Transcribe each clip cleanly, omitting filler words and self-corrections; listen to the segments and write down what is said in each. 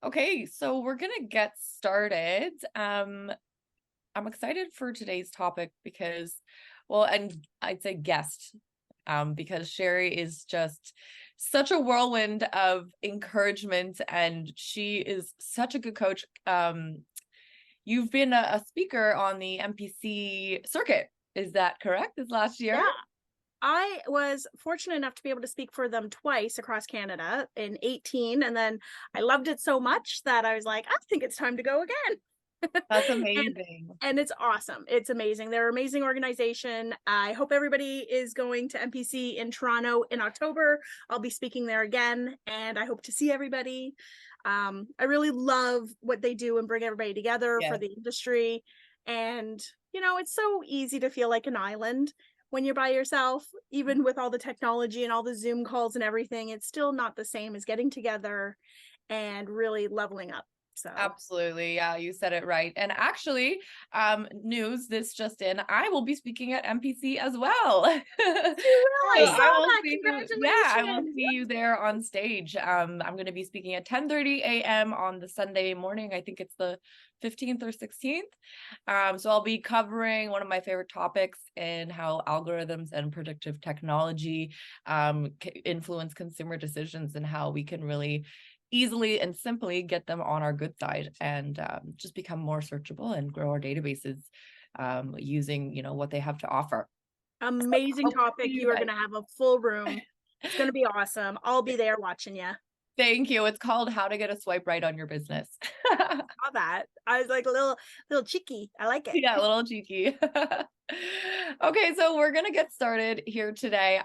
Okay, so we're gonna get started. I'm excited for today's topic because, well, and I'd say guest, because Sherry is just such a whirlwind of encouragement, and she is such a good coach. You've been a speaker on the MPC circuit. Is that correct? This last year? Yeah, I was fortunate enough to be able to speak for them twice across Canada in 18. And then I loved it so much that I was like, I think it's time to go again. That's and amazing. and it's awesome. It's amazing. They're an amazing organization. I hope everybody is going to MPC in Toronto in October. I'll be speaking there again, and I hope to see everybody. I really love what they do and bring everybody together for Yeah. the industry. And, it's so easy to feel like an island when you're by yourself, even with all the technology and all the Zoom calls and everything. It's still not the same as getting together and really leveling up. So, Absolutely. Yeah, you said it right. And actually, news this just in, I will be speaking at MPC as well. you will. I So saw I will that. see you, yeah, I will Congratulations. see you there on stage. I'm going to be speaking at 10:30 a.m. on the Sunday morning. I think it's the 15th or 16th. So I'll be covering one of my favorite topics in how algorithms and predictive technology influence consumer decisions and how we can really easily and simply get them on our good side and just become more searchable and grow our databases using what they have to offer. Amazing Hope to see topic. you You are guys. going to have a full room. It's going to be awesome. I'll be there watching you. Thank you. It's called How to Get a Swipe Right on Your Business. Saw that. I was like a little cheeky. I like it. Yeah, a little cheeky. Okay, so we're gonna get started here today.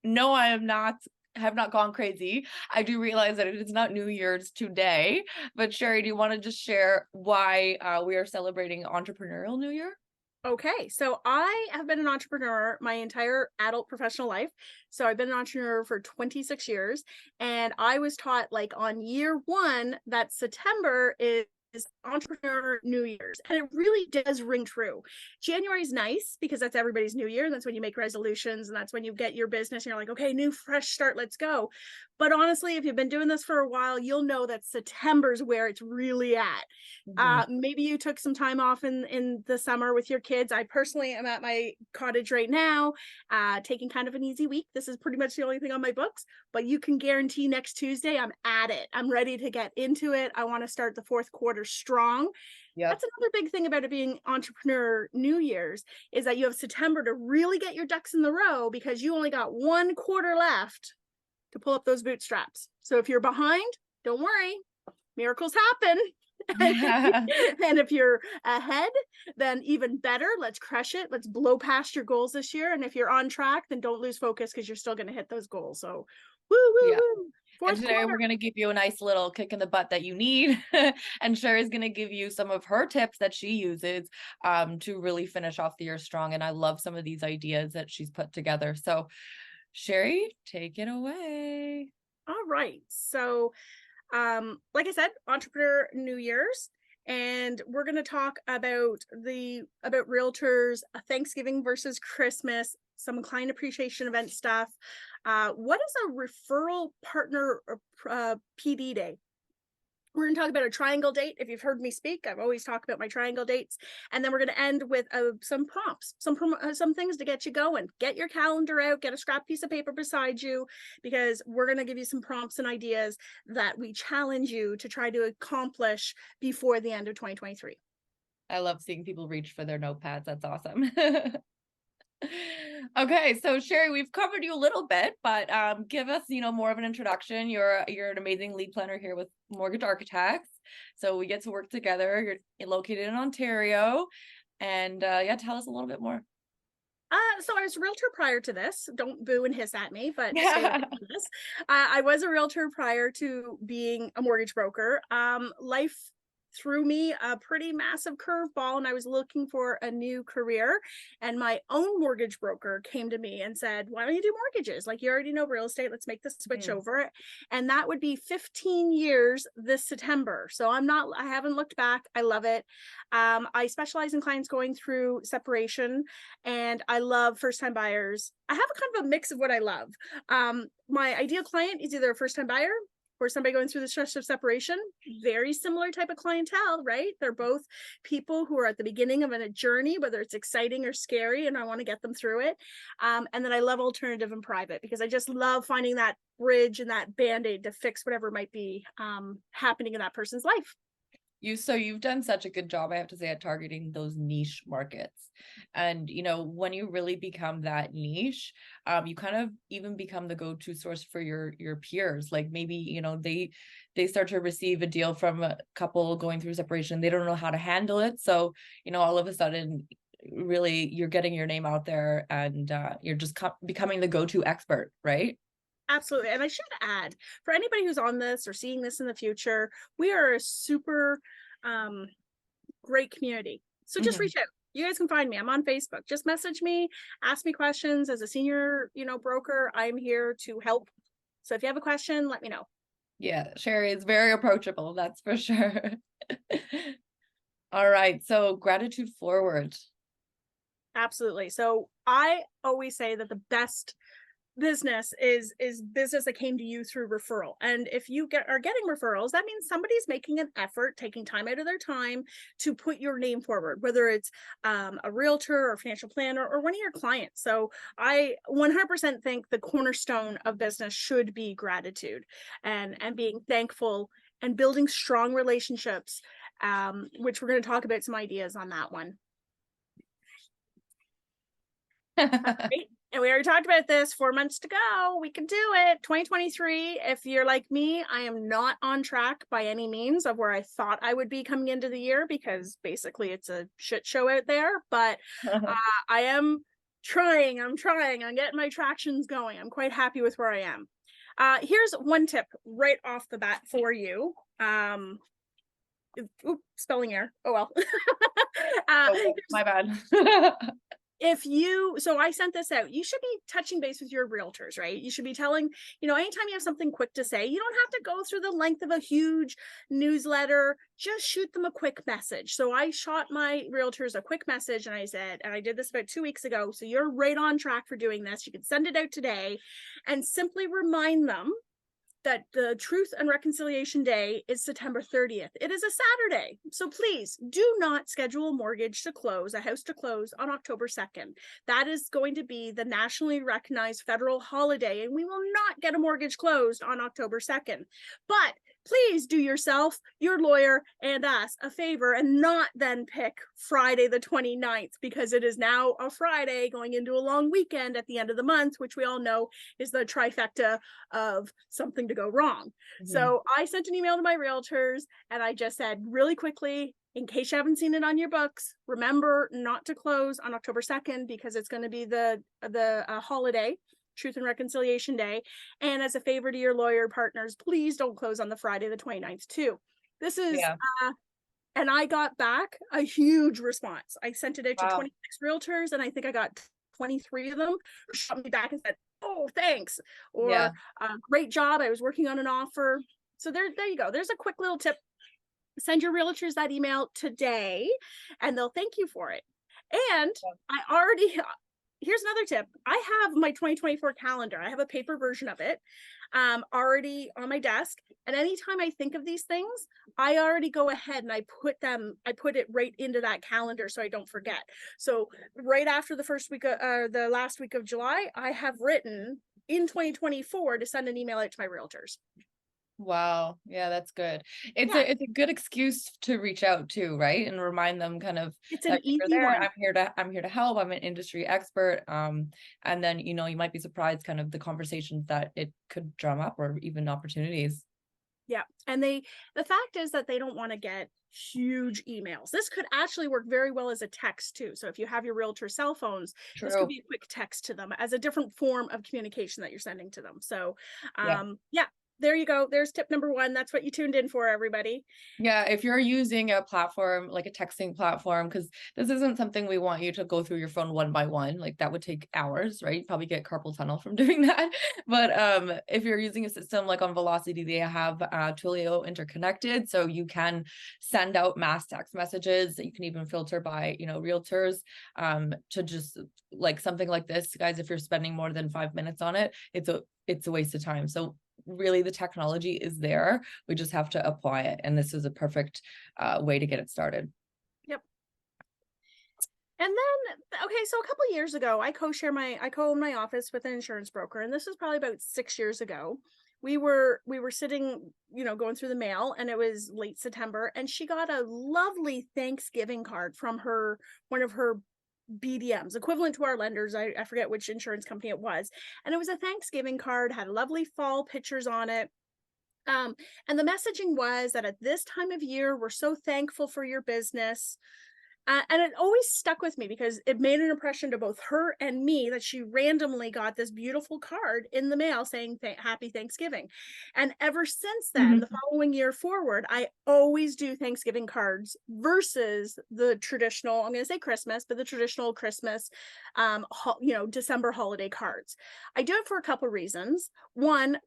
No, I am not have not gone crazy. I do realize that it is not New Year's today, but Sherry, do you want to just share why we are celebrating Entrepreneurial New Year? Okay, so I have been an entrepreneur my entire adult professional life. So I've been an entrepreneur for 26 years, and I was taught like on year one that September is Entrepreneur New Year's, and it really does ring true. January is nice because that's everybody's new year, and that's when you make resolutions, and that's when you get your business, and you're like, okay, new fresh start, let's go. But honestly, if you've been doing this for a while, you'll know that September's where it's really at. Mhm. Maybe you took some time off in the summer with your kids. I personally am at my cottage right now, taking kind of an easy week. This is pretty much the only thing on my books, but you can guarantee next Tuesday I'm at it. I'm ready to get into it. I want to start the fourth quarter strong. Yep. That's another big thing about it being Entrepreneur New Year's is that you have September to really get your ducks in the row because you only got one quarter left to pull up those bootstraps. So if you're behind, don't worry, miracles happen. And if you're ahead, then even better. Let's crush it. Let's blow past your goals this year. And if you're on track, then don't lose focus because you're still going to hit those goals. So, woo, woo, Yeah. woo. And Fourth today we're quarter. going to give you a nice little kick in the butt that you need. And Sherry's going to give you some of her tips that she uses to really finish off the year strong. And I love some of these ideas that she's put together. So, Sherry, take it away. All right. So, like I said, Entrepreneur New Year's. And we're going to talk about realtors, Thanksgiving versus Christmas, some client appreciation event stuff. What is a referral partner PD day? We're going to talk about a triangle date. If you've heard me speak, I've always talked about my triangle dates. And then we're going to end with some prompts, some things to get you going. Get your calendar out, get a scrap piece of paper beside you, because we're going to give you some prompts and ideas that we challenge you to try to accomplish before the end of 2023. I love seeing people reach for their notepads. That's awesome. Okay, so Sherry, we've covered you a little bit, but give us, more of an introduction. You're an amazing lead planner here with Mortgage Architects. So we get to work together. You're located in Ontario, and yeah, tell us a little bit more. So I was a realtor prior to this. Don't boo and hiss at me, but stay with Yeah. this. I was a realtor prior to being a mortgage broker. Life threw me a pretty massive curveball, and I was looking for a new career. And my own mortgage broker came to me and said, "Why don't you do mortgages? Like, you already know real estate. Let's make the switch over." And that would be 15 years this September. So I haven't looked back. I love it. I specialize in clients going through separation, and I love first-time buyers. I have a kind of a mix of what I love. My ideal client is either a first-time buyer or somebody going through the stress of separation, very similar type of clientele, right? They're both people who are at the beginning of a journey, whether it's exciting or scary, and I want to get them through it. And then I love alternative and private because I just love finding that bridge and that band-aid to fix whatever might be happening in that person's life. So you've done such a good job, I have to say, at targeting those niche markets. And when you really become that niche, you kind of even become the go-to source for your peers. Like maybe they start to receive a deal from a couple going through separation, they don't know how to handle it, so all of a sudden really you're getting your name out there, and you're just becoming the go-to expert, right? Absolutely. And I should add, for anybody who's on this or seeing this in the future, we are a super great community. So just reach out. You guys can find me. I'm on Facebook. Just message me, ask me questions. As a senior, broker, I'm here to help. So if you have a question, let me know. Yeah, Sherry is very approachable, that's for sure. All right, so gratitude forward. Absolutely. So I always say that the best business is business that came to you through referral. And if you are getting referrals, that means somebody's making an effort, taking time out of their time to put your name forward, whether it's a realtor or financial planner or one of your clients. So I 100% think the cornerstone of business should be gratitude and being thankful and building strong relationships, which we're going to talk about some ideas on that one. Right. And we already talked about this, 4 months to go. We can do it. 2023. If you're like me, I am not on track by any means of where I thought I would be coming into the year, because basically it's a shit show out there. But I am trying. I'm getting my tractions going. I'm quite happy with where I am. Here's one tip right off the bat for you. Spelling error. Oh, well. My bad. So I sent this out. You should be touching base with your realtors, right? You should be telling, anytime you have something quick to say, you don't have to go through the length of a huge newsletter. Just shoot them a quick message. So I shot my realtors a quick message and I said, and I did this about 2 weeks ago, so you're right on track for doing this. You can send it out today and simply remind them that the Truth and Reconciliation Day is September 30th. It is a Saturday. So please do not schedule a house to close on October 2nd. That is going to be the nationally recognized federal holiday, and we will not get a mortgage closed on October 2nd. But please do yourself, your lawyer, and us a favor and not then pick Friday the 29th, because it is now a Friday going into a long weekend at the end of the month, which we all know is the trifecta of something to go wrong. So I sent an email to my realtors and I just said really quickly, in case you haven't seen it on your books, remember not to close on October 2nd because it's going to be the holiday, Truth and Reconciliation Day. And as a favor to your lawyer partners, please don't close on the Friday the 29th too. This is and I got back a huge response. I sent it out to 26 realtors and I think I got 23 of them who shot me back and said, oh, thanks, or great job, I was working on an offer. So there you go. There's a quick little tip. Send your realtors that email today and they'll thank you for it. And here's another tip. I have my 2024 calendar. I have a paper version of it already on my desk. And anytime I think of these things, I already go ahead and I put it right into that calendar so I don't forget. So right after the last week of July, I have written in 2024 to send an email out to my realtors. Wow. Yeah, that's good. It's a good excuse to reach out to, right? And remind them kind of it's an easy one. I'm here to help. I'm an industry expert. And then, you might be surprised kind of the conversations that it could drum up, or even opportunities. Yeah. And the fact is that they don't want to get huge emails. This could actually work very well as a text too. So if you have your realtor cell phones, this could be a quick text to them as a different form of communication that you're sending to them. So there you go. There's tip number 1. That's what you tuned in for, everybody. Yeah, if you're using a platform like a texting platform, because this isn't something we want you to go through your phone one by one, like that would take hours, right? You'd probably get carpal tunnel from doing that. But if you're using a system like on Velocity, they have Twilio interconnected, so you can send out mass text messages. You can even filter by realtors to just like something like this, guys. If you're spending more than 5 minutes on it, it's a waste of time. So really the technology is there. We just have to apply it. And this is a perfect way to get it started. Yep. And then, okay, so a couple of years ago, I co-own my office with an insurance broker, and this was probably about 6 years ago. We were sitting, going through the mail, and it was late September, and she got a lovely Thanksgiving card from one of her BDMs, equivalent to our lenders. I forget which insurance company it was. And it was a Thanksgiving card, had lovely fall pictures on it. And the messaging was that at this time of year, we're so thankful for your business. And it always stuck with me because it made an impression to both her and me that she randomly got this beautiful card in the mail saying Happy Thanksgiving. And ever since then, the following year forward, I always do Thanksgiving cards versus the traditional, I'm going to say Christmas, but the traditional Christmas, December holiday cards. I do it for a couple of reasons. One,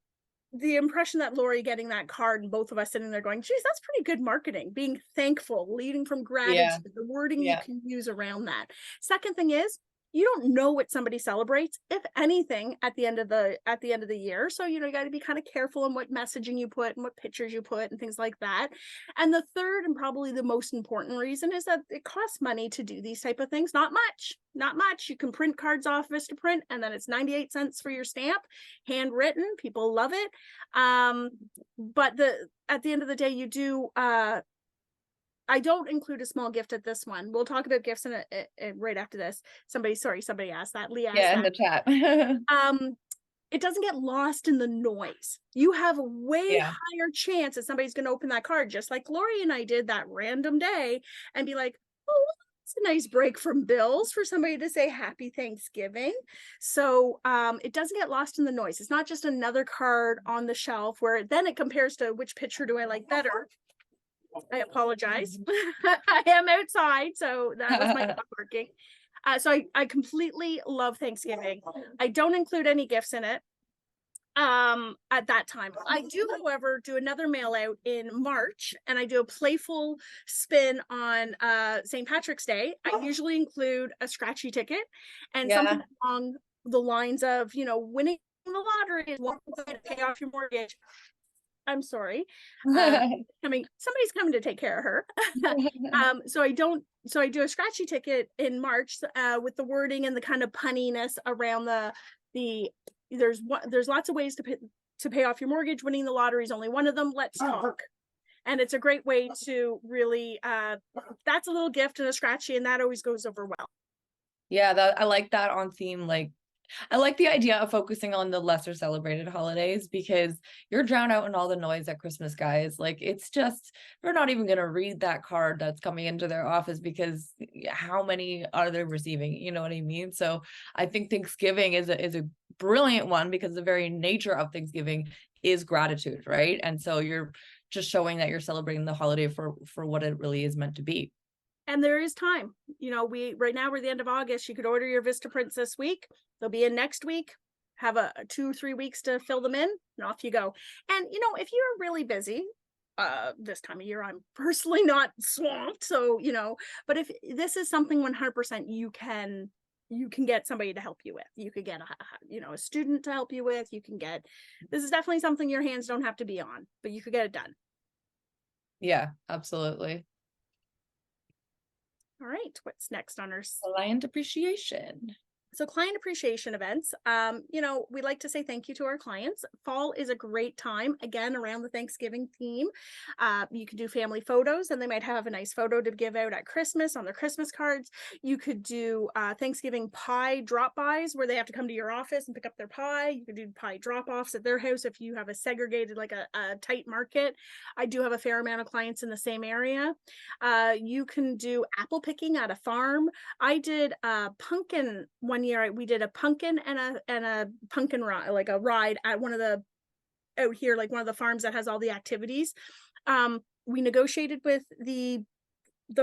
the impression that Lori getting that card and both of us sitting there going, geez, that's pretty good marketing, being thankful, leading from gratitude, the wording you can use around that. Second thing is, you don't know what somebody celebrates, if anything, at the end of the year. So, you got to be kind of careful on what messaging you put and what pictures you put and things like that. And the third and probably the most important reason is that it costs money to do these type of things. Not much. You can print cards off Vistaprint, and then it's 98 cents for your stamp, handwritten. People love it. But at the end of the day, you do, I don't include a small gift at this one. We'll talk about gifts right after this. Somebody asked that. Lee asked in the chat. It doesn't get lost in the noise. You have a way higher chance that somebody's going to open that card, just like Lori and I did that random day, and be like, oh, it's a nice break from bills for somebody to say Happy Thanksgiving. So it doesn't get lost in the noise. It's not just another card on the shelf where then it compares to which picture do I like better. I apologize. I am outside, so that was my dog working. So I completely love Thanksgiving. I don't include any gifts in it at that time. I do, however, do another mail out in March, and I do a playful spin on St. Patrick's Day. I usually include a scratchy ticket and something along the lines of, winning the lottery is one way to pay off your mortgage. I'm sorry. Somebody's coming to take care of her. So I do a scratchy ticket in March with the wording and the kind of punniness around there's lots of ways to pay off your mortgage. Winning the lottery is only one of them. Let's talk. And it's a great way to really, that's a little gift and a scratchy, and that always goes over well. Yeah, I like that on theme. Like, I like the idea of focusing on the lesser celebrated holidays because you're drowned out in all the noise at Christmas, guys. Like, it's just, they're not even going to read that card that's coming into their office because how many are they receiving? You know what I mean? So I think Thanksgiving is a brilliant one because the very nature of Thanksgiving is gratitude, right? And so you're just showing that you're celebrating the holiday for what it really is meant to be. And there is time. Right now we're the end of August. You could order your Vistaprints this week. They'll be in next week. Have a 2 or 3 weeks to fill them in, and off you go. And if you're really busy, this time of year, I'm personally not swamped. So, but if this is something 100% you can get somebody to help you with. You could get a student to help you with. This is definitely something your hands don't have to be on, but you could get it done. Yeah, absolutely. All right, what's next on our client appreciation? So client appreciation events, we like to say thank you to our clients. Fall is a great time, again, around the Thanksgiving theme. You could do family photos, and they might have a nice photo to give out at Christmas on their Christmas cards. You could do Thanksgiving pie drop-bys where they have to come to your office and pick up their pie. You could do pie drop-offs at their house if you have a segregated, like a tight market. I do have a fair amount of clients in the same area. You can do apple picking at a farm. I did a pumpkin one year. We did a pumpkin and a pumpkin ride, like a ride at out here, like one of the farms that has all the activities. We negotiated with the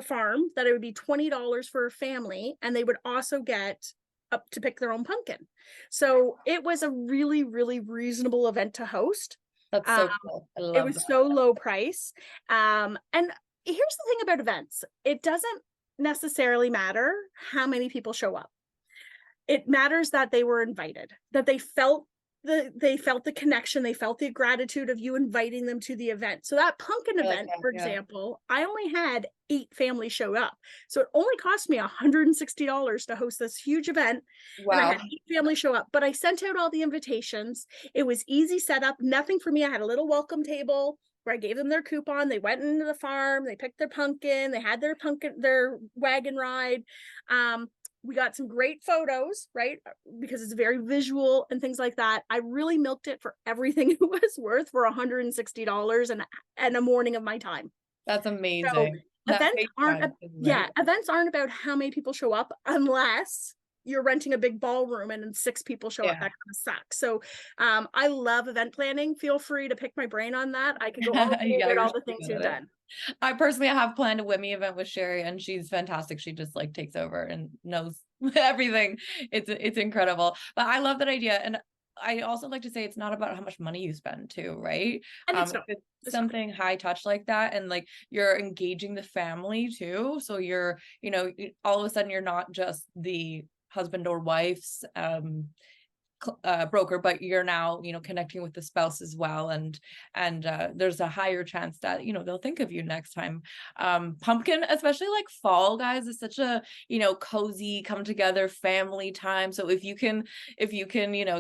farm that it would be $20 for a family, and they would also get up to pick their own pumpkin. So it was a really, really reasonable event to host. That's so cool. I love it. Was so low price. And here's the thing about events. It doesn't necessarily matter how many people show up. It matters that they were invited, that they felt they felt the connection, they felt the gratitude of you inviting them to the event. So that pumpkin I like event, that, for yeah. example, I only had 8 families show up. So it only cost me $160 to host this huge event. And I Wow. had 8 families show up, but I sent out all the invitations. It was easy setup, nothing for me. I had a little welcome table where I gave them their coupon. They went into the farm, they picked their pumpkin, they had their wagon ride. We got some great photos, right? Because it's very visual and things like that. I really milked it for everything it was worth for $160 and a morning of my time. That's So amazing. That events face aren't, time, right? yeah, events aren't about how many people show up unless you're renting a big ballroom and then 6 people show up. Yeah. That kind of sucks. So I love event planning. Feel free to pick my brain on that. I could go all day Yeah, about you're all so the things good you've at it. done. I personally have planned a Wimmy event with Sherry, and she's fantastic. She just like takes over and knows everything. It's incredible. But I love that idea. And I also like to say it's not about how much money you spend too, right? And If it's it's not. something high touch like that, and like you're engaging the family too. So you're, all of a sudden you're not just the husband or wife's broker, but you're now connecting with the spouse as well, and there's a higher chance that they'll think of you next time. Pumpkin, especially like fall, guys, is such a cozy come together family time. So if you can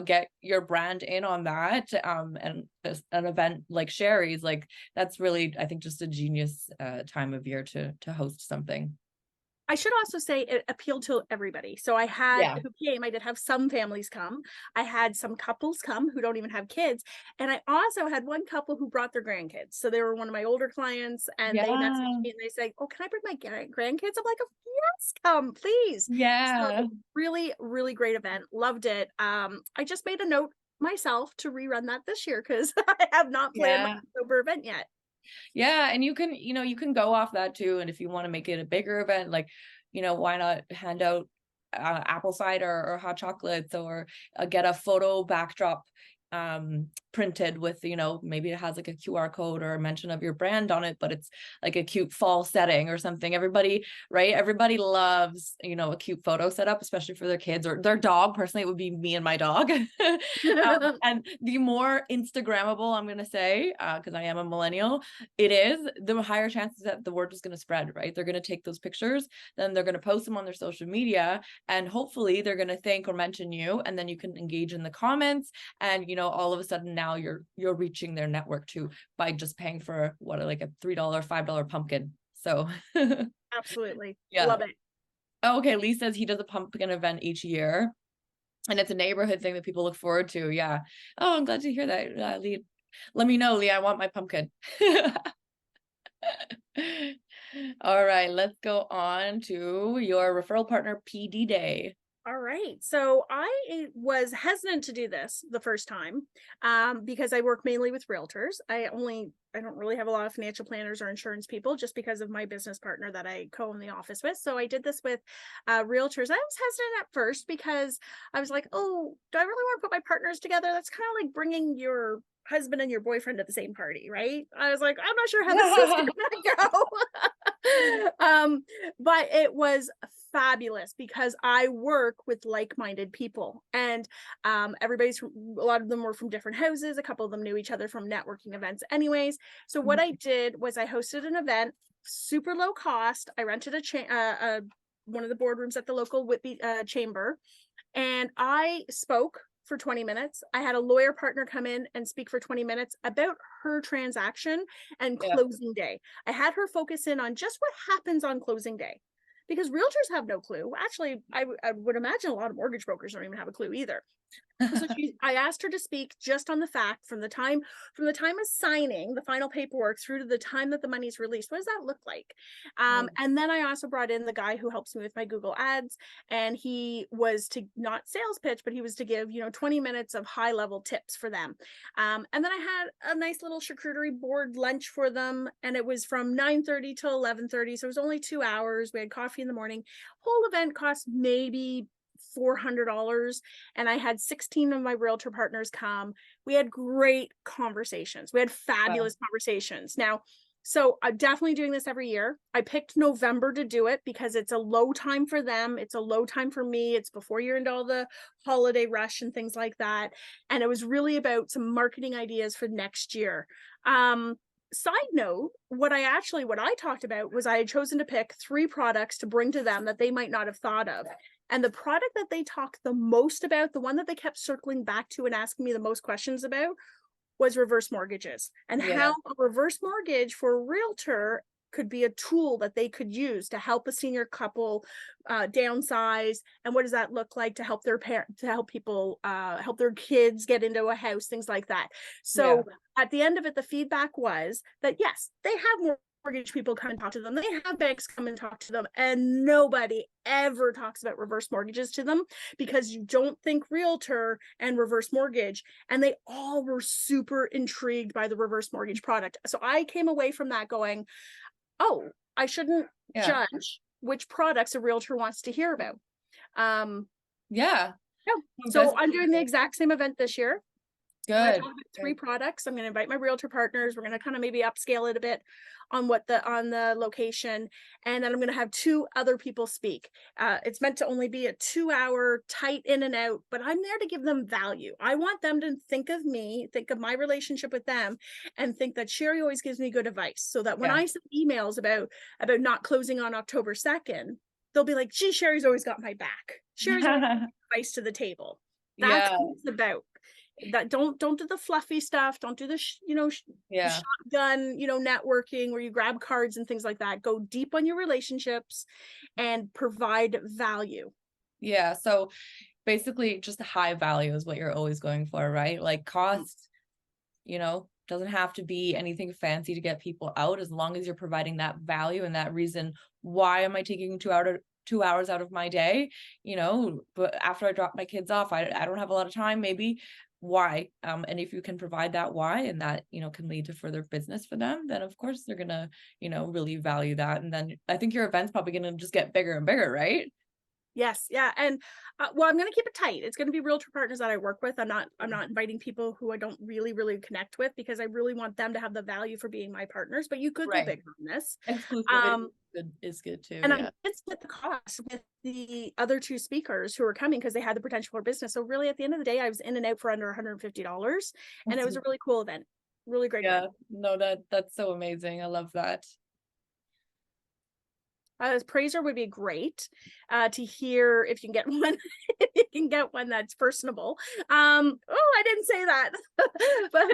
get your brand in on that, and an event like Sherry's, like that's really, I think, just a genius time of year to host something. I should also say it appealed to everybody. So I had Yeah. who came, I did have some families come. I had some couples come who don't even have kids. And I also had one couple who brought their grandkids. So they were one of my older clients and they messaged Yeah. me and they say, "Oh, can I bring my grandkids?" I'm like, "Oh, yes, come, please." Yeah. So really, really great event. Loved it. I just made a note myself to rerun that this year because I have not planned my Yeah. October event yet. Yeah, and you can go off that too. And if you want to make it a bigger event, like, why not hand out apple cider or hot chocolates, or get a photo backdrop printed with, maybe it has like a QR code or a mention of your brand on it, but it's like a cute fall setting or something. Everybody, right? Everybody loves, a cute photo setup, especially for their kids or their dog. Personally, it would be me and my dog. And the more Instagrammable, I'm gonna say, because I am a millennial, it is, the higher chances that the word is gonna spread, right? They're gonna take those pictures, then they're gonna post them on their social media, and hopefully they're gonna thank or mention you, and then you can engage in the comments, and all of a sudden now you're reaching their network too by just paying for what, like a $3, $5 pumpkin. So Absolutely. yeah. Love it. Oh, okay, Lee says he does a pumpkin event each year, and it's a neighborhood thing that people look forward to. Yeah. Oh, I'm glad to hear that, Lee. Let me know, Lee. I want my pumpkin. All right, let's go on to your referral partner PD day. All right. So I was hesitant to do this the first time because I work mainly with realtors. I don't really have a lot of financial planners or insurance people just because of my business partner that I co-own the office with. So I did this with realtors. I was hesitant at first because I was like, oh, do I really want to put my partners together? That's kind of like bringing your husband and your boyfriend at the same party, right? I was like, I'm not sure how this is gonna go. But it was fabulous because I work with like-minded people, and a lot of them were from different houses. A couple of them knew each other from networking events anyways. So what I did was I hosted an event, super low cost. I rented one of the boardrooms at the local Whitby chamber, and I spoke for 20 minutes. I had a lawyer partner come in and speak for 20 minutes about her transaction and Yeah. closing day. I had her focus in on just what happens on closing day because realtors have no clue. Actually, I would imagine a lot of mortgage brokers don't even have a clue either. So I asked her to speak just on the fact from the time of signing the final paperwork through to the time that the money's released. What does that look like? And then I also brought in the guy who helps me with my Google ads, and he was to not sales pitch, but he was to give 20 minutes of high level tips for them. And then I had a nice little charcuterie board lunch for them, and it was from 9:30 till 11:30, so it was only 2 hours. We had coffee in the morning. Whole event cost maybe $400, and I had 16 of my realtor partners come. We had great conversations. We had fabulous conversations. Now, So I'm definitely doing this every year. I picked November to do it because it's a low time for them. It's a low time for me. It's before you're into all the holiday rush and things like that. And it was really about some marketing ideas for next year. Side note, what I talked about was I had chosen to pick 3 products to bring to them that they might not have thought of. And the product that they talked the most about, the one that they kept circling back to and asking me the most questions about, was reverse mortgages, and Yeah. how a reverse mortgage for a realtor could be a tool that they could use to help a senior couple downsize, and what does that look like to help their to help people help their kids get into a house, things like that. Yeah. So at the end of it, the feedback was that yes, they have mortgage people come and talk to them, they have banks come and talk to them, and nobody ever talks about reverse mortgages to them because you don't think realtor and reverse mortgage, and they all were super intrigued by the reverse mortgage product. So I came away from that going, oh, I shouldn't Yeah. judge which products a realtor wants to hear about. Yeah. No. So I'm doing the exact same event this year. I'm going to Good. talk about 3 products. I'm going to invite my realtor partners. We're going to kind of maybe upscale it a bit on the location, and then I'm going to have 2 other people speak. It's meant to only be a 2-hour tight in and out, but I'm there to give them value. I want them to think of me, think of my relationship with them, and think that Sherry always gives me good advice, so that when Yeah. I send emails about not closing on October 2nd, they'll be like, gee, Sherry's always got my back. Sherry's always got advice to the table. That's Yeah. what it's about. That don't do the fluffy stuff, don't do the Yeah. shotgun networking where you grab cards and things like that. Go deep on your relationships and provide value. Yeah. So basically just high value is what you're always going for, right? Like cost, doesn't have to be anything fancy to get people out, as long as you're providing that value and that reason. Why am I taking 2 hours out of my day? But after I drop my kids off, I don't have a lot of time, maybe. Why? And if you can provide that why, and that, can lead to further business for them, then of course they're gonna, really value that. And then I think your event's probably gonna just get bigger and bigger, right? Yes, yeah, and well, I'm going to keep it tight. It's going to be realtor partners that I work with. I'm not inviting people who I don't really connect with, because I really want them to have the value for being my partners. But you could go Right. bigger on this. Exclusivity is good too. And I Yeah. did split the cost with the other 2 speakers who were coming because they had the potential for business. So really, at the end of the day, I was in and out for under $150, and it was a really cool event, really great Yeah. event. No, that's so amazing. I love that. Appraiser would be great to hear if you can get one. If you can get one that's personable. Oh, I didn't say that. But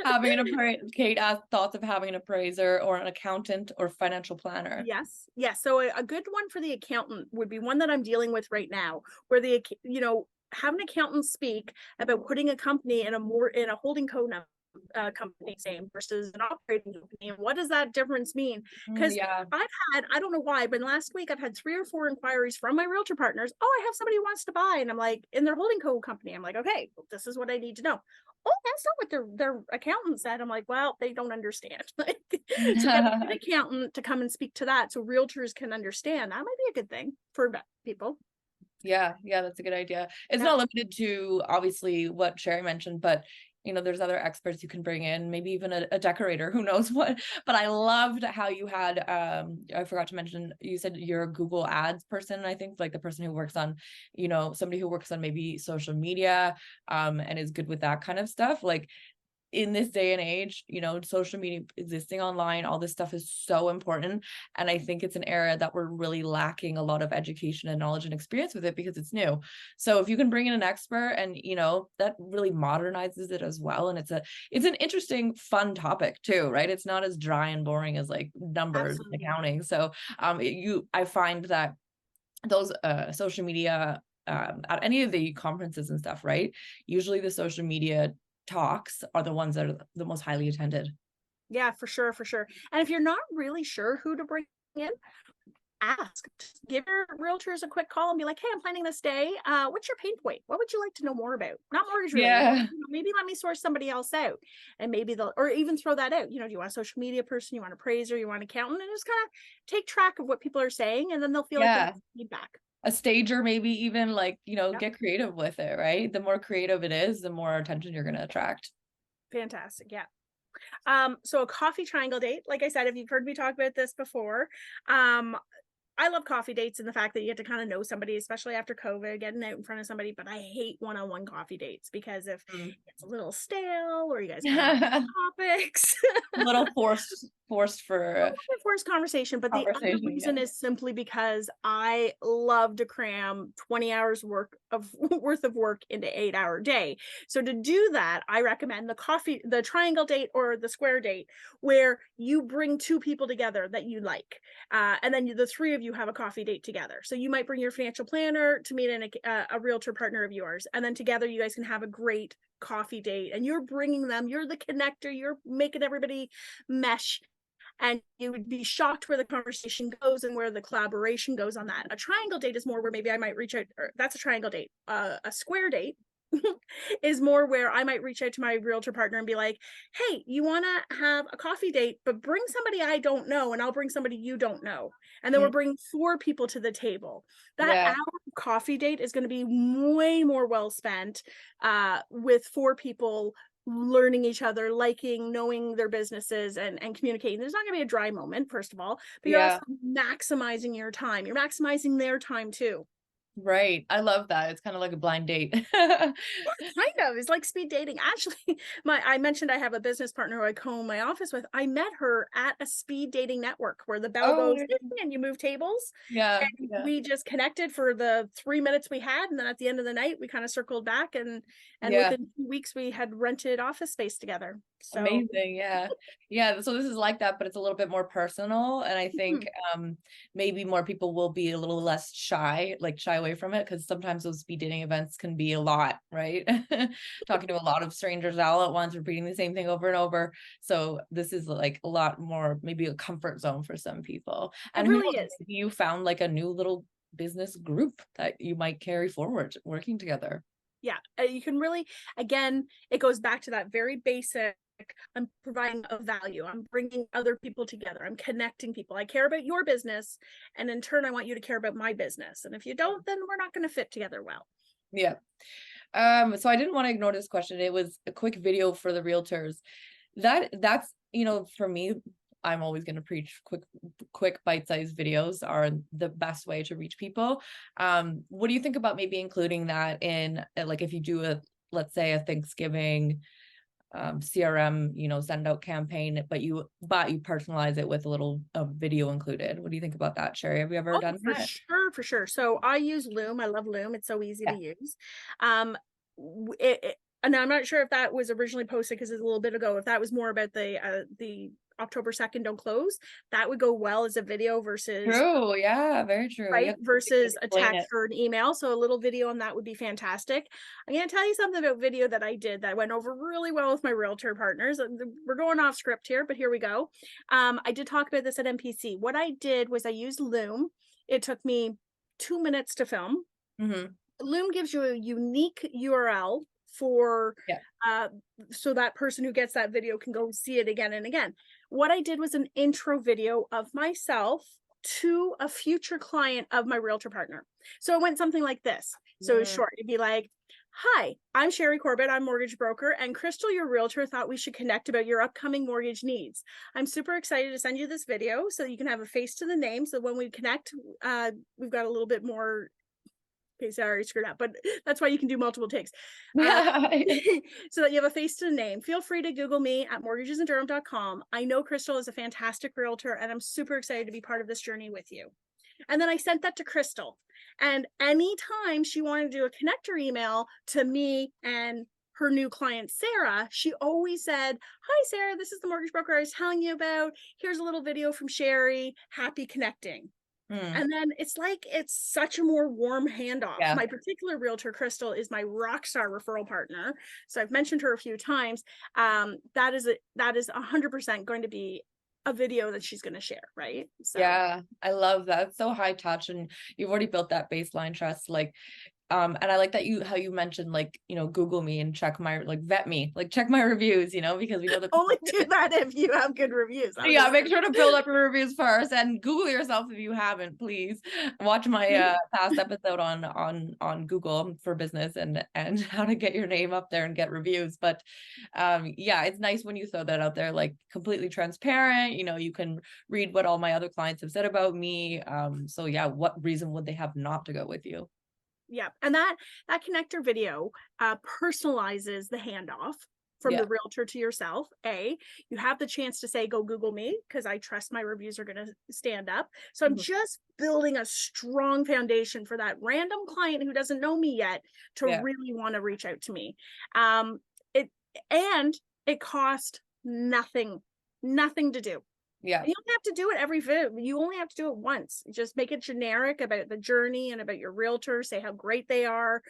Having an appraiser, Kate asked thoughts of having an appraiser or an accountant or financial planner. yes. So a good one for the accountant would be one that I'm dealing with right now, where have an accountant speak about putting a company in a holding company name versus an operating company, and what does that difference mean? Because Yeah. I don't know why, but last week I've had 3 or 4 inquiries from my realtor partners. Oh, I have somebody who wants to buy, and I'm like, in their holding company. I'm like, okay, well, this is what I need to know. Oh, that's not what their accountant said. I'm like, well, they don't understand. So get an accountant to come and speak to that, so realtors can understand. That might be a good thing for people. Yeah, that's a good idea. It's not limited to obviously what Sherry mentioned, but there's other experts you can bring in, maybe even a decorator, who knows what. But I loved how you had I forgot to mention, you said you're a Google Ads person, I think, like the person who works on, somebody who works on maybe social media and is good with that kind of stuff. Like, in this day and age, social media existing online, all this stuff is so important. And I think it's an area that we're really lacking a lot of education and knowledge and experience with it, because it's new. So if you can bring in an expert, and that really modernizes it as well. And it's an interesting, fun topic too, right? It's not as dry and boring as like numbers and accounting. So I find that those social media at any of the conferences and stuff, right? Usually the social media talks are the ones that are the most highly attended. Yeah, for sure. And if you're not really sure who to bring in, ask. Just give your realtors a quick call and be like, hey, I'm planning this day. What's your pain point? What would you like to know more about? Not mortgage related. Yeah. Maybe let me source somebody else out, and maybe or even throw that out. Do you want a social media person? You want an appraiser? You want an accountant? And just kind of take track of what people are saying, and then they'll feel like they have feedback. A stager, maybe even, like, get creative with it, right? The more creative it is, the more attention you're going to attract. Fantastic. Yeah. So a coffee triangle date, like I said, if you've heard me talk about this before, um, I love coffee dates and the fact that you get to kind of know somebody, especially after COVID, getting out in front of somebody. But I hate one-on-one coffee dates because if Mm. it's a little stale or you guys kind of run A out of topics, little forced for forced conversation. But the other conversation. Yeah. reason is simply because I love to cram 20 hours work of worth of work into 8-hour day. So to do that, I recommend the triangle date or the square date, where you bring two people together that you like. And then the three of you have a coffee date together. So you might bring your financial planner to meet a realtor partner of yours. And then together you guys can have a great coffee date, and you're bringing them, you're the connector, you're making everybody mesh, and you would be shocked where the conversation goes and where the collaboration goes on that. A triangle date is more where maybe I might reach out, or that's a triangle date. A square date is more where I might reach out to my realtor partner and be like, hey, you want to have a coffee date, but bring somebody I don't know, and I'll bring somebody you don't know. And then we're Mm. bringing 4 people to the table. That Yeah. hour coffee date is going to be way more well spent with 4 people learning each other, liking, knowing their businesses, and communicating. There's not going to be a dry moment, first of all, but you're Yeah. also maximizing your time. You're maximizing their time too. Right. I love that. It's kind of like a blind date. Kind of. It's like speed dating. Actually, I mentioned I have a business partner who I co-own my office with. I met her at a speed dating network where the bell Oh, goes ding and you move tables. yeah. And Yeah. we just connected for the 3 minutes we had, and then at the end of the night we kind of circled back, and Yeah. within 2 weeks we had rented office space together. So Amazing. Yeah. Yeah. So this is like that, but it's a little bit more personal. And I think mhm, maybe more people will be a little less shy, like shy away from it, because sometimes those speed dating events can be a lot, right? Talking to a lot of strangers all at once, repeating the same thing over and over. So this is like a lot more, maybe a comfort zone for some people. it And who really knows, is. maybe you found like a new little business group that you might carry forward working together. Yeah, you can really, again, it goes back to that very basic. I'm providing a value. I'm bringing other people together. I'm connecting people. I care about your business, and in turn, I want you to care about my business. And if you don't, then we're not going to fit together well. Yeah. So I didn't want to ignore this question. It was a quick video for the realtors. That's, for me, I'm always going to preach quick bite-sized videos are the best way to reach people. What do you think about maybe including that in like if you do let's say a Thanksgiving CRM, send out campaign, but you personalize it with a little video included. What do you think about that, Sherry? Have you ever Oh, done for that? sure, for sure. So I use Loom. I love Loom. It's so easy to Yeah. use. Um, and I'm not sure if that was originally posted because it's a little bit ago. If that was more about the October 2nd don't close, that would go well as a video versus True. Yeah, very true. right Yeah. versus a Explain it. text or an email. So a little video on that would be fantastic. I'm going to tell you something about video that I did that went over really well with my realtor partners. We're going off script here, but here we go. I did talk about this at MPC. What I did was I used Loom. It took me 2 minutes to film. Hmm. Loom gives you a unique URL for Yeah. uh so that person who gets that video can go see it again and again. What I did was an intro video of myself to a future client of my realtor partner. So it went something like this. So it's Mm. short. It'd be like, hi, I'm Sherry Corbitt. I'm mortgage broker, and Crystal, your realtor, thought we should connect about your upcoming mortgage needs. I'm super excited to send you this video so you can have a face to the name. So when we connect, we've got a little bit more. Okay, sorry, screwed up, but that's why you can do multiple takes. So that you have a face to the name. Feel free to Google me at mortgagesindurham.com. I know Crystal is a fantastic realtor, and I'm super excited to be part of this journey with you. And then I sent that to Crystal. And anytime she wanted to do a connector email to me and her new client, Sarah, she always said, hi, Sarah, this is the mortgage broker I was telling you about. Here's a little video from Sherry. Happy connecting. Mm. And then it's like it's such a more warm handoff. Yeah. My particular realtor, Crystal, is my rock star referral partner. So I've mentioned her a few times. That is 100% going to be a video that she's going to share, right? So Yeah, I love that. It's so high touch, and you've already built that baseline trust. Like And I like that how you mentioned, like, Google me and check my, like, vet me, like, check my reviews, because we know that Only people do that if you have good reviews. yeah, make sure to build up your reviews first and Google yourself if you haven't, please. Watch my past episode on Google for business and how to get your name up there and get reviews. But yeah, it's nice when you throw that out there, like, completely transparent. You can read what all my other clients have said about me. So yeah, what reason would they have not to go with you? Yeah, and that connector video personalizes the handoff from Yeah. the realtor to yourself. You have the chance to say, go Google me, because I trust my reviews are going to stand up. So I'm just building a strong foundation for that random client who doesn't know me yet to really want to reach out to me. It cost nothing to do. Yeah. You don't have to do it every video. You only have to do it once. Just make it generic about the journey and about your realtor. Say how great they are,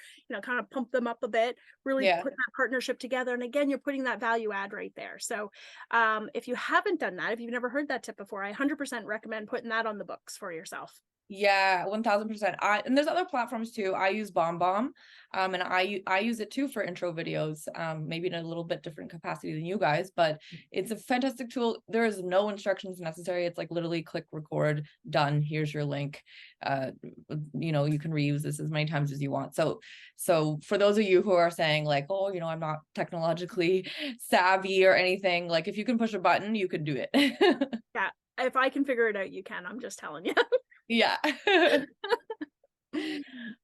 kind of pump them up a bit, really put that partnership together. And again, you're putting that value add right there. So if you haven't done that, if you've never heard that tip before, I 100% recommend putting that on the books for yourself. Yeah, 1000%. And there's other platforms too. I use BombBomb, and I use it too for intro videos, maybe in a little bit different capacity than you guys, but it's a fantastic tool. There is no instructions necessary. It's like literally click record, done. Here's your link. You can reuse this as many times as you want. So for those of you who are saying like, oh, I'm not technologically savvy or anything, like if you can push a button, you can do it. Yeah, if I can figure it out, you can. I'm just telling you. Yeah.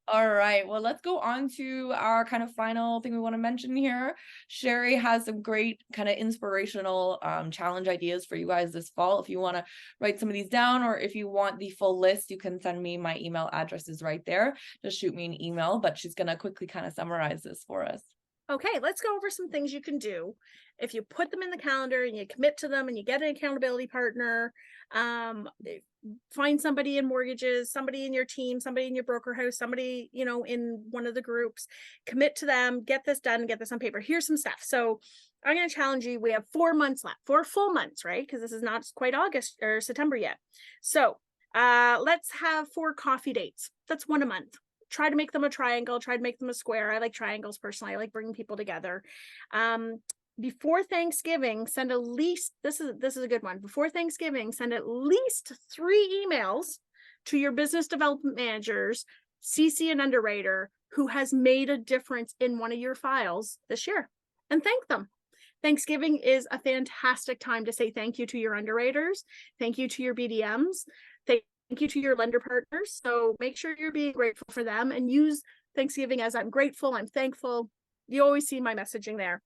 All right. Well, let's go on to our kind of final thing we want to mention here. Sherry has some great kind of inspirational challenge ideas for you guys this fall. If you want to write some of these down, or if you want the full list, you can send me. My email address is right there. Just shoot me an email, but she's going to quickly kind of summarize this for us. Okay, let's go over some things you can do. If you put them in the calendar and you commit to them and you get an accountability partner, find somebody in mortgages, somebody in your team, somebody in your broker house, somebody, in one of the groups, commit to them, get this done, get this on paper. Here's some stuff. So I'm going to challenge you. We have 4 months left, 4 full months, right? Because this is not quite August or September yet. So let's have 4 coffee dates. That's 1 a month. Try to make them a triangle, try to make them a square. I like triangles personally. I like bringing people together. Before Thanksgiving, send at least, this is a good one. Before Thanksgiving, send at least 3 emails to your business development managers, CC and underwriter, who has made a difference in one of your files this year, and thank them. Thanksgiving is a fantastic time to say thank you to your underwriters, thank you to your BDMs, thank you to your lender partners. So make sure you're being grateful for them, and use Thanksgiving as I'm grateful, I'm thankful. You always see my messaging there.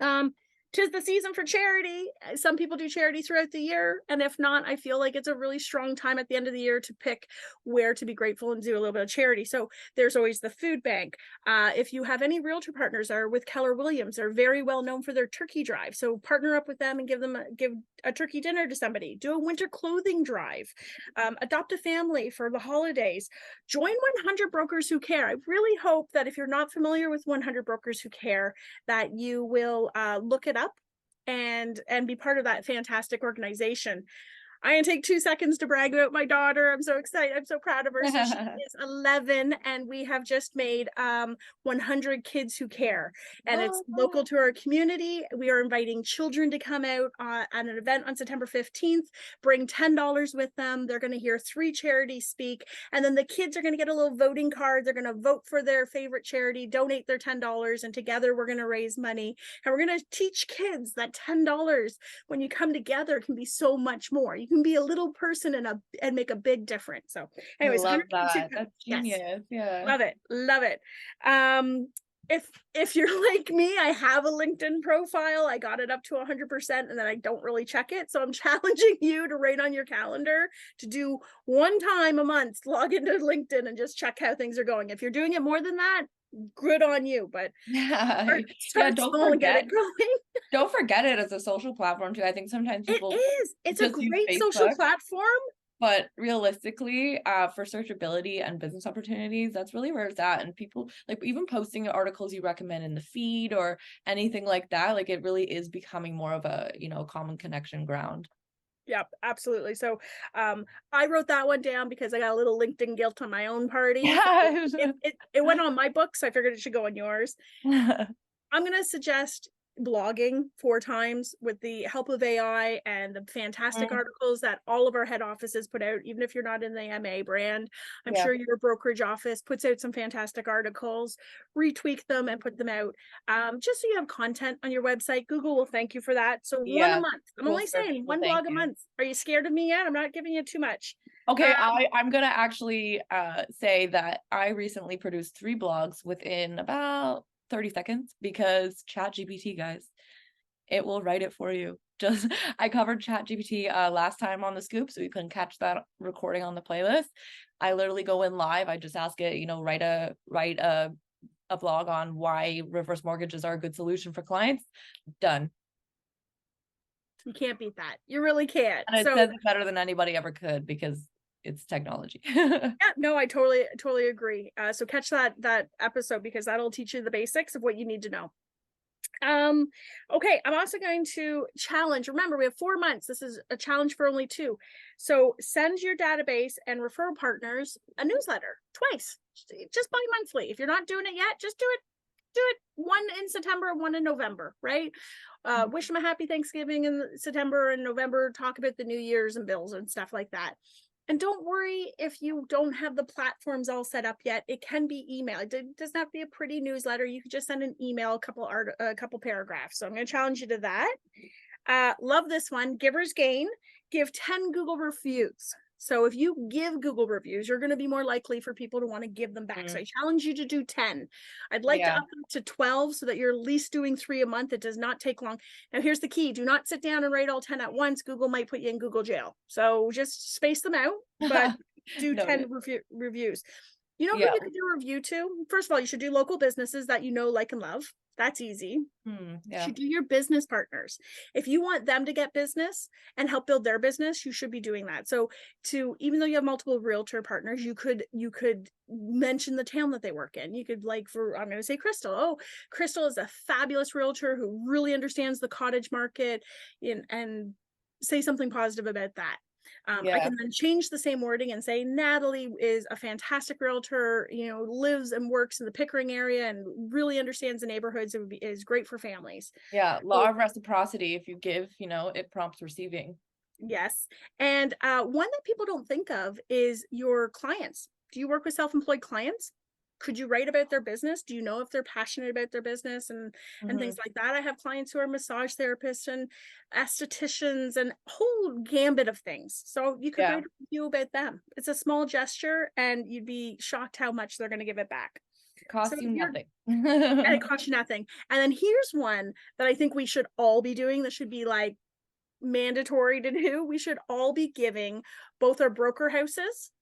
'Tis the season for charity. Some people do charity throughout the year, and if not, I feel like it's a really strong time at the end of the year to pick where to be grateful and do a little bit of charity. So there's always the food bank. If you have any realtor partners, are with Keller Williams, they're very well known for their turkey drive. So partner up with them and give a turkey dinner to somebody. Do a winter clothing drive. Adopt a family for the holidays. Join 100 Brokers Who Care. I really hope that if you're not familiar with 100 Brokers Who Care, that you will look it up and be part of that fantastic organization. I'm going to take 2 seconds to brag about my daughter. I'm so excited. I'm so proud of her. So she is 11, and we have just made 100 Kids Who Care, and it's local to our community. We are inviting children to come out at an event on September 15th, bring $10 with them. They're going to hear 3 charities speak, and then the kids are going to get a little voting card. They're going to vote for their favorite charity, donate their $10, and together we're going to raise money. And we're going to teach kids that $10, when you come together, can be so much more. You can be a little person and make a big difference. So anyways, I love that. That's genius. yes. Yeah. Love it. If you're like me, I have a LinkedIn profile. I got it up to 100%, and then I don't really check it. So I'm challenging you to write on your calendar to do 1 time a month, log into LinkedIn and just check how things are going. If you're doing it more than that, good on you, but start don't small and get it going. Don't forget it as a social platform too. I think sometimes people it's a great social platform, but realistically, for searchability and business opportunities, that's really where it's at. And people, like, even posting articles you recommend in the feed or anything like that, like, it really is becoming more of a common connection ground. Yep, absolutely. So I wrote that one down because I got a little LinkedIn guilt on my own party. So it went on my book, so I figured it should go on yours. I'm going to suggest blogging 4 times with the help of AI and the fantastic Mm, articles that all of our head offices put out, even if you're not in the MA brand. I'm yeah, sure your brokerage office puts out some fantastic articles, retweak them and put them out. Just so you have content on your website. Google will thank you for that. So one a yeah. month. I'm Google only search saying will one thank blog a you. month. Are you scared of me yet? I'm not giving you too much. Okay, Um, I'm gonna actually say that I recently produced 3 blogs within about 30 seconds because ChatGPT, guys, it will write it for you. Just I covered ChatGPT last time on the scoop, so you can catch that recording on the playlist. I literally go in live. I just ask it, write a blog on why reverse mortgages are a good solution for clients. Done. you can't beat that. You really can't. And it So says it better than anybody ever could because it's technology. yeah, no, I totally agree. So catch that episode because that'll teach you the basics of what you need to know. Okay, I'm also going to challenge. Remember, we have 4 months. This is a challenge for only 2. So send your database and referral partners a newsletter twice, just bi-monthly. If you're not doing it yet, just do it. Do it one in September, one in November, right? Wish them a happy Thanksgiving in September and November. Talk about the New Year's and bills and stuff like that. And don't worry if you don't have the platforms all set up yet. It can be email. It doesn't have to be a pretty newsletter. You could just send an email, a couple paragraphs. So I'm going to challenge you to that. Love this one. Givers gain. Give 10 Google reviews. So if you give Google reviews, you're going to be more likely for people to want to give them back. So I challenge you to do 10. I'd like to Yeah. up them to 12 so that you're at least doing 3 a month. It does not take long. Now, here's the key. Do not sit down and write all 10 at once. Google might put you in Google jail. So just space them out, but do 10 Noted. reviews. You know who Yeah. you could do a review to? First of all, you should do local businesses that you know, like, and love. That's easy. You Yeah. should do your business partners. If you want them to get business and help build their business, you should be doing that. So even though you have multiple realtor partners, you could mention the town that they work in. You could, like, I'm going to say Crystal. Oh, Crystal is a fabulous realtor who really understands the cottage market, and say something positive about that. I Yeah. can then change the same wording and say Natalie is a fantastic realtor, lives and works in the Pickering area and really understands the neighborhoods and is great for families. Yeah. Law So, of reciprocity. If you give, it prompts receiving. yes. And one that people don't think of is your clients. Do you work with self-employed clients? Could you write about their business? Do you know if they're passionate about their business and things like that? I have clients who are massage therapists and estheticians and a whole gambit of things. So you could Yeah. write a review about them. It's a small gesture and you'd be shocked how much they're going to give it back. It So costs you nothing. and it costs you nothing. And then here's one that I think we should all be doing. That should be like mandatory to do. We should all be giving both our broker houses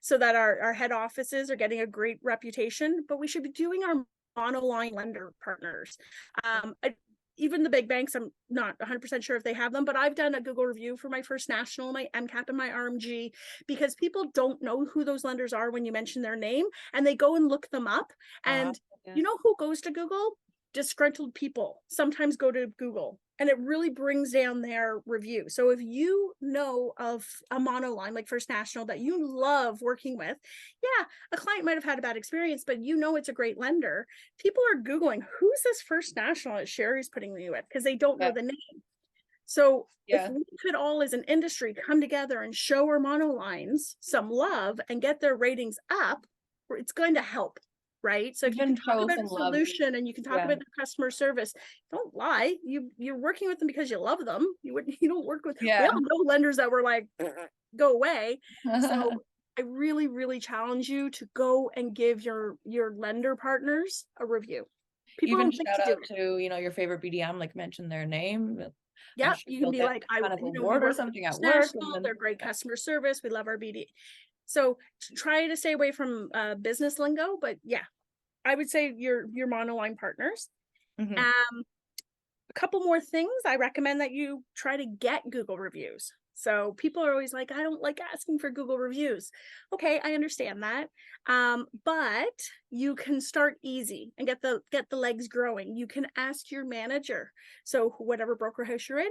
so that our head offices are getting a great reputation, but we should be doing our monoline lender partners. Even the big banks, I'm not 100% sure if they have them, but I've done a Google review for my First National, my MCAP, and my RMG because people don't know who those lenders are when you mention their name, and they go and look them up. And Yeah. you know who goes to Google? Disgruntled people sometimes go to Google, and it really brings down their review. So if you know of a monoline like First National that you love working with, yeah, a client might have had a bad experience, but it's a great lender. People are Googling, who's this First National that Sherry's putting me with? Because they don't know Yeah. the name. So if Yeah. we could all as an industry come together and show our monolines some love and get their ratings up, it's going to help. Right. So if you Even can talk show about some the love. solution and you can talk Yeah. about the customer service, don't lie. You're working with them because you love them. You don't work with, we Yeah. all know lenders that were like, go away. So I really, really challenge you to go and give your lender partners a review. People Even don't think shout to do out it. to, your favorite BDM, like mention their name. I'm Yeah, sure you can they'll be get like, kind of we award or work with something at First work. And National. then They're great yeah. customer service. We love our BD. So try to stay away from business lingo, but yeah, I would say your monoline partners. Mhm. A couple more things. I recommend that you try to get Google reviews. So people are always like, I don't like asking for Google reviews. Okay, I understand that. But you can start easy and get the legs growing. You can ask your manager. So whatever broker house you're in,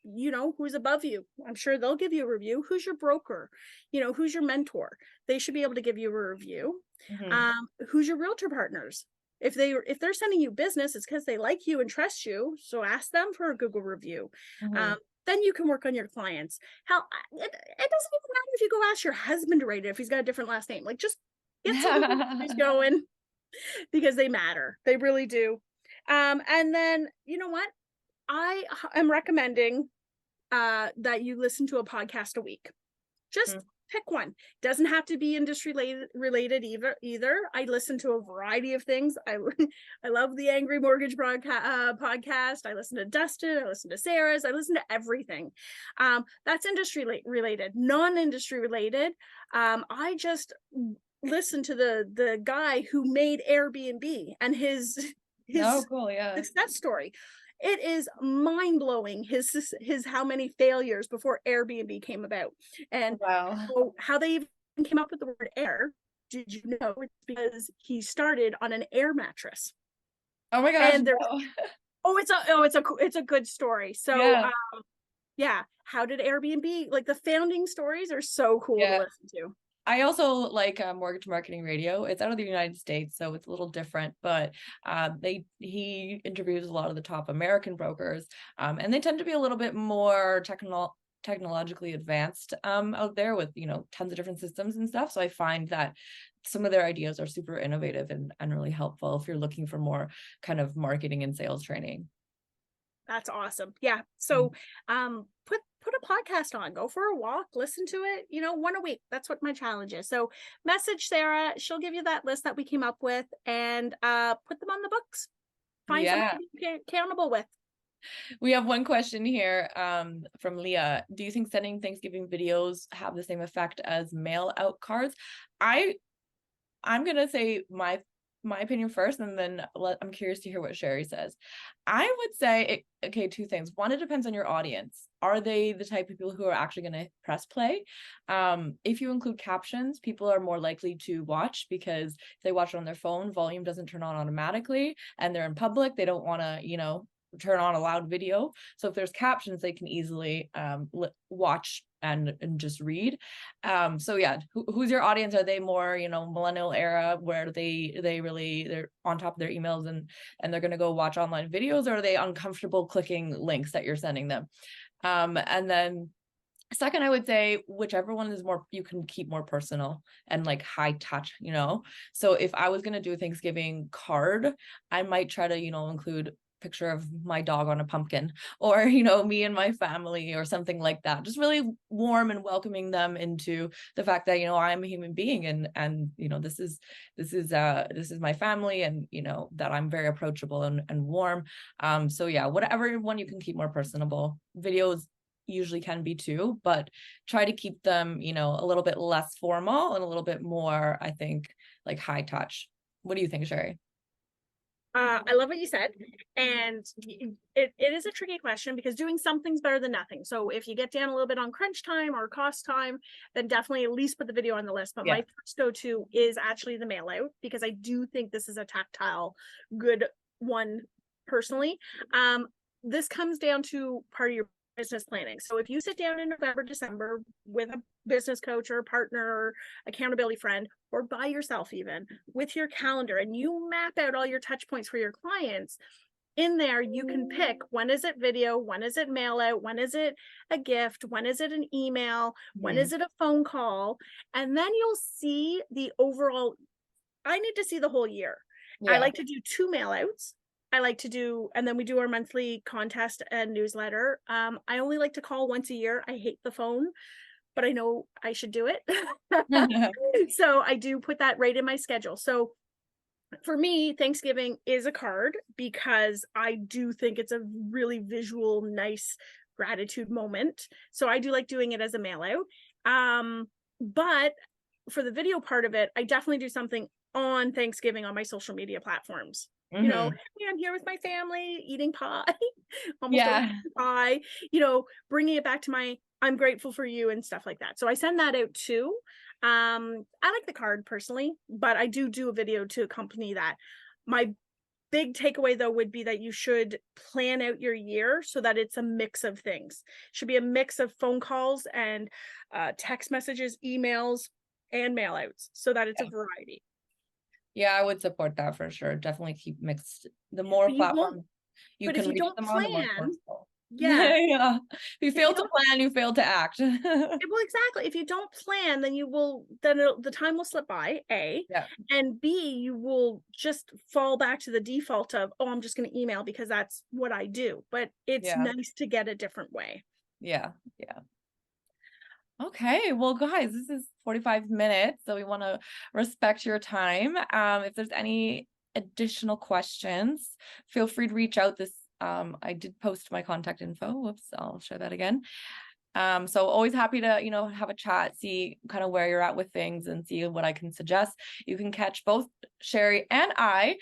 you know, who's above you. I'm sure they'll give you a review. Who's your broker? You know, who's your mentor? They should be able to give you a review. Mhm. Who's your realtor partners? If they're sending you business, it's because they like you and trust you. So ask them for a Google review. Mhm. Um, then you can work on your clients. Hell, it doesn't even matter if you go ask your husband to rate it if he's got a different last name. Like, just get some Google reviews going because they matter. They really do. And then you know what? I am recommending that you listen to a podcast a week. Just Mm. pick one. Doesn't have to be industry related either. I listen to a variety of things. I love the Angry Mortgage podcast. I listen to Dustin. I listen to Sarah's. I listen to everything. That's industry related. Non-industry related. I just listen to the guy who made Airbnb and Oh, his cool. Yeah. success story. It is mind-blowing his how many failures before Airbnb came about, and Wow. how they even came up with the word air. Did you know it's because he started on an air mattress? Oh my gosh. And there's No. it's a good story. So Yeah. yeah, how did Airbnb, like, the founding stories are so cool to Yeah. listen to. I also like Mortgage Marketing Radio. It's out of the United States, so it's a little different, but he interviews a lot of the top American brokers, and they tend to be a little bit more technologically advanced out there with, you know, tons of different systems and stuff. So I find that some of their ideas are super innovative and really helpful if you're looking for more kind of marketing and sales training. That's awesome. Yeah. Mm. So put a podcast on, go for a walk, listen to it, you know, one a week. That's what my challenge is. So message Sarah, she'll give you that list that we came up with, and put them on the books. Find somebody Yeah. to be accountable with. We have one question here from Leah. Do you think sending Thanksgiving videos have the same effect as mail out cards? I I'm gonna say my opinion first, and then I'm curious to hear what Sherry says. I would say okay, two things. One, it depends on your audience. Are they the type of people who are actually going to press play? If you include captions, people are more likely to watch because if they watch it on their phone, volume doesn't turn on automatically, and they're in public. They don't want to, you know, turn on a loud video. So if there's captions, they can easily watch and just read. So yeah, who's your audience? Are they more, you know, millennial era where they're on top of their emails and they're going to go watch online videos, or are they uncomfortable clicking links that you're sending them? And then second, I would say whichever one is more, you can keep more personal and like high touch, you know? So if I was going to do a Thanksgiving card, I might try to, you know, include picture of my dog on a pumpkin, or, you know, me and my family or something like that. Just really warm and welcoming them into the fact that, you know, I'm a human being, and you know, this is my family, and you know, that I'm very approachable and warm. So yeah, whatever one you can keep more personable. Videos usually can be too, but try to keep them, you know, a little bit less formal and a little bit more, I think, like high touch. What do you think, Sherry? I love what you said. And it is a tricky question because doing something's better than nothing. So if you get down a little bit on crunch time or cost time, then definitely at least put the video on the list. But Yeah. my first go-to is actually the mail out, because I do think this is a tactile, good one personally. This comes down to part of your business planning. So if you sit down in November, December with a business coach or a partner or accountability friend, or by yourself even, with your calendar, and you map out all your touch points for your clients, in there you can pick, when is it video, when is it mail out, when is it a gift, when is it an email, when is it a phone call, and then you'll see the overall. I need to see the whole year. I Yeah. like to do 2 mail outs. I like to do, and then we do our monthly contest and newsletter. I only like to call once a year. I hate the phone, but I know I should do it. So I do put that right in my schedule. So for me, Thanksgiving is a card because I do think it's a really visual, nice gratitude moment. So I do like doing it as a mail out. But for the video part of it, I definitely do something on Thanksgiving on my social media platforms. You know, hey, I'm here with my family eating pie, almost always Yeah. pie, you know, bringing it back to my I'm grateful for you and stuff like that. So I send that out too. I like the card personally, but I do a video to accompany that. My big takeaway though would be that you should plan out your year so that it's a mix of things. Should be a mix of phone calls and text messages, emails, and mail outs so that it's a Yeah. variety. Yeah, I would support that for sure. Definitely keep mixed. The more But you won't, platforms you but if can you reach don't them on, the more plan, powerful. yeah, Yeah. If you if you fail to don't plan, you fail to act. well, exactly. If you don't plan, then the time will slip by, A, Yeah. and B, you will just fall back to the default of, oh, I'm just going to email because that's what I do. But it's Yeah. nice to get a different way. Yeah. Yeah. Okay, well, guys, this is 45 minutes, so we want to respect your time. If there's any additional questions, feel free to reach out. I did post my contact info. Whoops, I'll share that again. So always happy to, have a chat, see kind of where you're at with things and see what I can suggest. You can catch both Sherry and I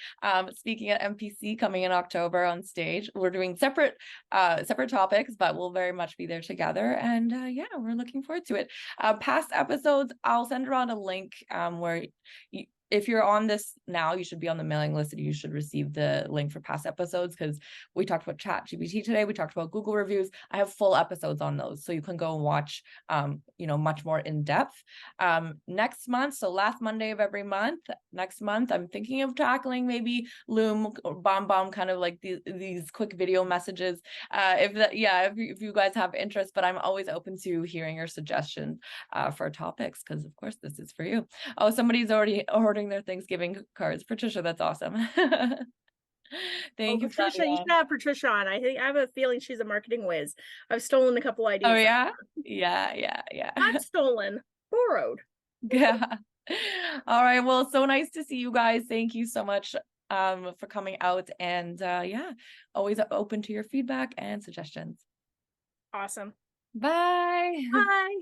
speaking at MPC coming in October on stage. We're doing separate topics, but we'll very much be there together. And yeah, we're looking forward to it. Past episodes, I'll send around a link where if you're on this now, you should be on the mailing list and you should receive the link for past episodes, because we talked about ChatGPT today. We talked about Google reviews. I have full episodes on those, so you can go and watch, much more in depth. Next month, so last Monday of every month, next month, I'm thinking of tackling maybe Loom or Bomb, kind of like these quick video messages. If you guys have interest, but I'm always open to hearing your suggestions for topics, because of course this is for you. Oh, somebody's already ordering their Thanksgiving cards. Patricia, that's awesome. Oh, Thank you, Patricia, you Sonia. should have Patricia on. I have a feeling she's a marketing whiz. I've stolen a couple Oh ideas. yeah? Yeah. Not stolen, borrowed. Yeah. All right. Well, so nice to see you guys. Thank you so much for coming out, and yeah, always open to your feedback and suggestions. Awesome. Bye. Bye.